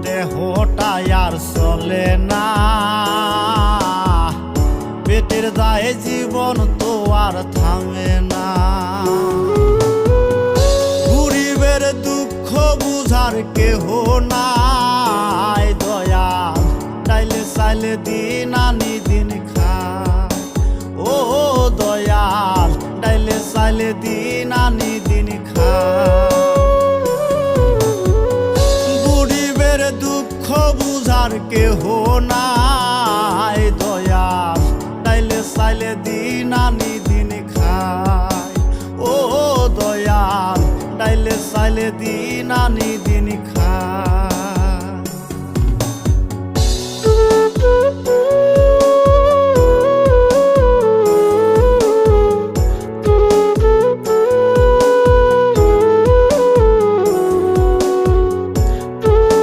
দেহটাই আর চলে না, পেটের দায়ে জীবন তো আর থামে না। গরিবের দুঃখ বুঝার কেহ নাই, দয়াল ডাইলে চাইলে দিন আনি দিন খায়। ও দয়াল ডাইলে চাইলে দিন আনি দিন খায়। গরিবের দুঃখ বুঝার কেহ নাই, দয়াল ডাইলে চাইলে দিন আনি দিন খায়। ও দয়াল ডাইলে চাইলে দিন আনি